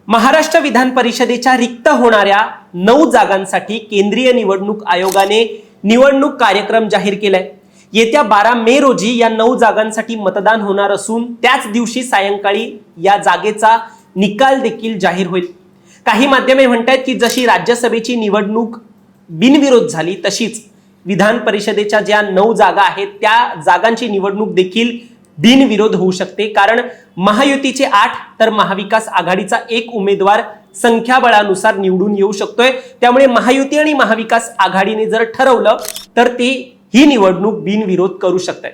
महाराष्ट्र विधान परिषदेच्या रिक्त होणाऱ्या 9 जागांसाठी केंद्रीय निवडणूक आयोगाने निवडणूक कार्यक्रम जाहीर केलाय। येत्या 12 मे रोजी या 9 जागांसाठी मतदान होणार असून त्याच दिवशी सायंकाळी या जागेचा निकाल देखील जाहीर होईल। काही माध्यमे म्हणतात की जशी राज्यसभेची निवडणूक बिनविरोध झाली तशीच विधान परिषदेच्या ज्या 9 जागा आहेत त्या जागांची निवडणूक देखील बिनविरोध होऊ शकते, कारण महायुतीचे 8 तर महाविकास आघाडीचा 1 उमेदवार संख्याबळानुसार निवडून येऊ शकतोय। त्यामुळे महायुती आणि महाविकास आघाडीने जर ठरवलं तर ते ही निवडणूक बिनविरोध करू शकतात।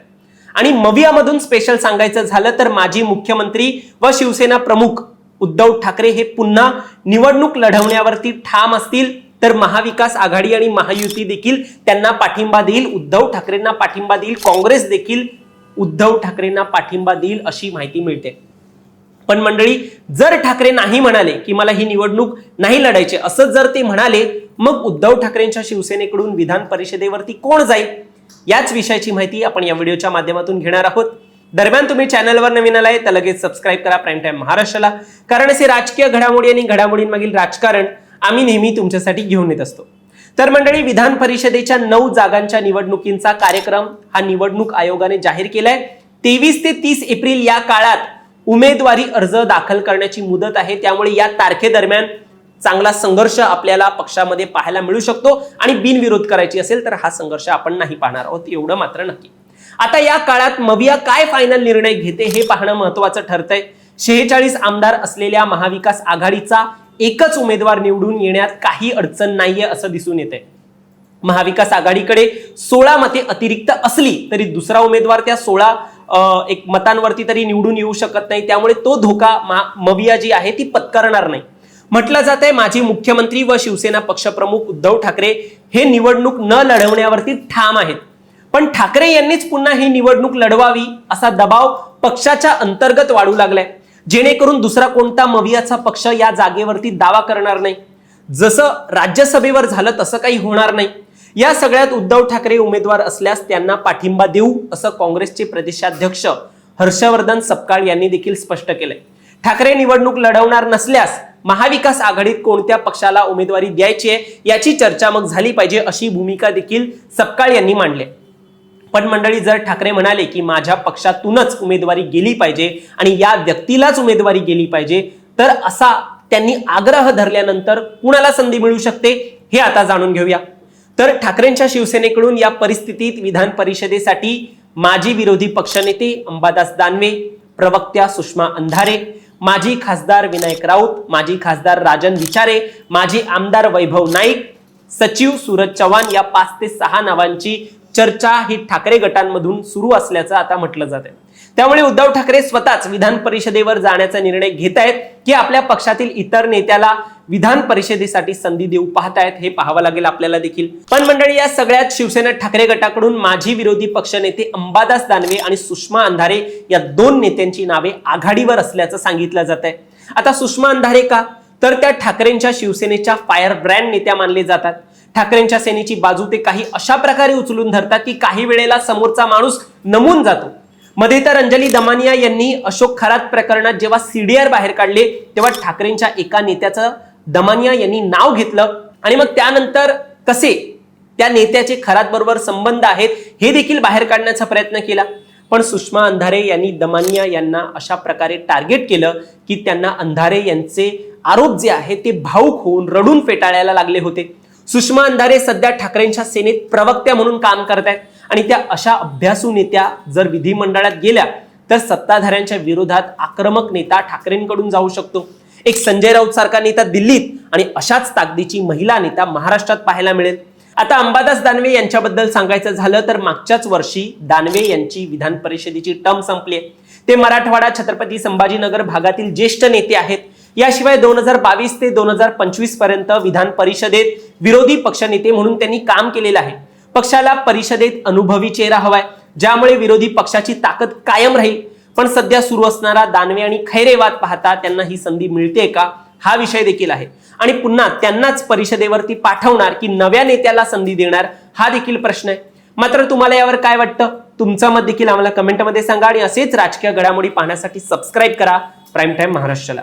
आणि मवियामधून स्पेशल सांगायचं झालं तर माजी मुख्यमंत्री व शिवसेना प्रमुख उद्धव ठाकरे हे पुन्हा निवडणूक लढवण्यावरती ठाम असतील, तर महाविकास आघाडी आणि महायुती देखील त्यांना पाठिंबा देईल, उद्धव ठाकरेंना पाठिंबा देईल, काँग्रेस देखील उद्धव ठाकरेंना पाठिंबा देईल अशी माहिती मिळते। पण मंडळी, जर ठाकरे नाही म्हणाले की मला ही निवडणूक नाही लढायची असं जर ते म्हणाले, मग उद्धव ठाकरेंच्या शिवसेनेकडून विधान परिषदेवरती कोण जाईल याच विषयाची माहिती आपण या व्हिडिओच्या माध्यमातून घेणार आहोत। दरम्यान तुम्ही चॅनलवर नवीन आलाय तर लगेच सबस्क्राइब करा प्राईम टाइम महाराष्ट्राला, कारण असे राजकीय घडामोडी आणि घडामोडींमागील राजकारण आम्ही नेहमी तुमच्यासाठी घेऊन येत असतो। तर मंडळी, विधान परिषदेच्या 9 जागांच्या निवडणुकींचा कार्यक्रम हा निवडणूक आयोगाने जाहीर केलाय। 23 ते 30 एप्रिल या काळात उमेदवारी अर्ज दाखल करण्याची मुदत आहे, त्यामुळे या तारखेदरम्यान चांगला संघर्ष आपल्याला पक्षामध्ये पाहायला मिळू शकतो आणि बिनविरोध करायची असेल तर हा संघर्ष आपण नाही पाहणार आहोत, एवढं मात्र नक्की। आता या काळात मविया काय फायनल निर्णय घेते हे पाहणं महत्त्वाचं ठरतंय। 46 आमदार असलेल्या महाविकास आघाडीचा एकच उमेदवार निवडून येण्यात काही अडचण नाहीये असं दिसून येते। महाविकास आघाडीकडे 16 मते अतिरिक्त असली तरी दुसरा उमेदवार त्या 16 एक मतांवरती तरी निवडून येऊ शकत नाही, त्यामुळे तो धोका मविया जी आहे ती पत्करणार नाही। म्हटलं जातंय माजी मुख्यमंत्री व शिवसेना पक्षप्रमुख उद्धव ठाकरे हे निवडणूक न लढवण्यावरती ठाम आहेत, पण ठाकरे यांनीच पुन्हा ही निवडणूक लढवावी असा दबाव पक्षाच्या अंतर्गत वाढू लागलाय, जेणेकरून दुसरा कोणता मवियाचा पक्ष या जागेवरती दावा करणार नाही। जसं राज्यसभेवर झालं तसं काही होणार नाही। या सगळ्यात उद्धव ठाकरे उमेदवार असल्यास त्यांना पाठिंबा देऊ असं काँग्रेसचे प्रदेशाध्यक्ष हर्षवर्धन सपकाळ यांनी देखील स्पष्ट केलंय। ठाकरे निवडणूक लढवणार नसल्यास महाविकास आघाडीत कोणत्या पक्षाला उमेदवारी द्यायची आहे याची चर्चा मग झाली पाहिजे अशी भूमिका देखील सपकाळ यांनी मांडली। पण मंडळी, जर ठाकरे म्हणाले की माझ्या पक्षातूनच उमेदवारी गेली पाहिजे आणि या व्यक्तीलाच उमेदवारी गेली पाहिजे, तर असा त्यांनी आग्रह धरल्यानंतर कुणाला संधी मिळू शकते हे आता जाणून घेऊया। तर ठाकरेंच्या शिवसेनेकडून या परिस्थितीत विधान परिषदेसाठी माजी विरोधी पक्षनेते अंबादास दानवे, प्रवक्त्या सुषमा अंधारे, माजी खासदार विनायक राऊत, माजी खासदार राजन विचारे, माजी आमदार वैभव नाईक, सचिव सूरज चव्हाण या 5 ते 6 नावांची चर्चा ही ठाकरे गटांमधून सुरू असल्याचं आता म्हटलं जात आहे। त्यामुळे उद्धव ठाकरे स्वतःच विधान परिषदेवर जाण्याचा निर्णय घेत आहेत की आपल्या पक्षातील इतर नेत्याला विधान परिषदेसाठी संधी देऊ पाहतायत हे पाहावं लागेल आपल्याला देखील। पण मंडळी, या सगळ्यात शिवसेना ठाकरे गटाकडून माजी विरोधी पक्षनेते अंबादास दानवे आणि सुषमा अंधारे या 2 नेत्यांची नावे आघाडीवर असल्याचं सांगितलं जात आहे। आता सुषमा अंधारे का, तर त्या ठाकरेंच्या शिवसेनेच्या फायर ब्रँड नेत्या मानले जातात। ठाकरेंच्या सेनेची बाजू ते काही अशा प्रकारे उचलून धरतात की काही वेळेला समोरचा माणूस नमून जातो। मध्ये तर अंजली दमानिया यांनी अशोक खरात प्रकरणात जेव्हा सीडीआर बाहेर काढले तेव्हा ठाकरेंच्या एका नेत्याचं दमानिया यांनी नाव घेतलं आणि मग त्यानंतर कसे त्या नेत्याचे खरात बरोबर संबंध आहेत हे देखील बाहेर काढण्याचा प्रयत्न केला। पण सुषमा अंधारे यांनी दमानिया यांना अशा प्रकारे टार्गेट केलं की त्यांना अंधारे यांचे आरोप जे आहेत ते भावुक होऊन रडून फेटाळायला लागले होते। सुषमा अंधारे सध्या ठाकरेंच्या सेनेत प्रवक्त्या म्हणून काम करतायत आणि त्या अशा अभ्यासू नेत्या जर विधिमंडळात गेल्या तर सत्ताधाऱ्यांच्या विरोधात आक्रमक नेता ठाकरेंकडून जाऊ शकतो। एक संजय राऊत सारखा नेता दिल्लीत आणि अशाच ताकदीची महिला नेता महाराष्ट्रात पाहायला मिळेल। आता अंबादास दानवे यांच्याबद्दल सांगायचं झालं तर मागच्याच वर्षी दानवे यांची विधान परिषदेची टर्म संपली आहे। ते मराठवाडा छत्रपती संभाजीनगर भागातील ज्येष्ठ नेते आहेत। याशिवाय 2022 ते 2025 पर्यंत विधान परिषदेत विरोधी पक्षनेते म्हणून त्यांनी काम केलेलं आहे। पक्षाला परिषदेत अनुभवी चेहरा हवाय, ज्यामुळे विरोधी पक्षाची ताकद कायम राहील। पण सध्या सुरू असणारा दानवे आणि खैरे वाद पाहता त्यांना ही संधी मिळते का हा विषय देखील आहे, आणि पुन्हा त्यांनाच परिषदेवरती पाठवणार की नव्या नेत्याला संधी देणार हा देखील प्रश्न आहे। मात्र तुम्हाला यावर काय वाटतं, तुमचं मत देखील आम्हाला कमेंटमध्ये सांगा आणि असेच राजकीय घडामोडी पाहण्यासाठी सबस्क्राइब करा प्राईम टाइम महाराष्ट्राला।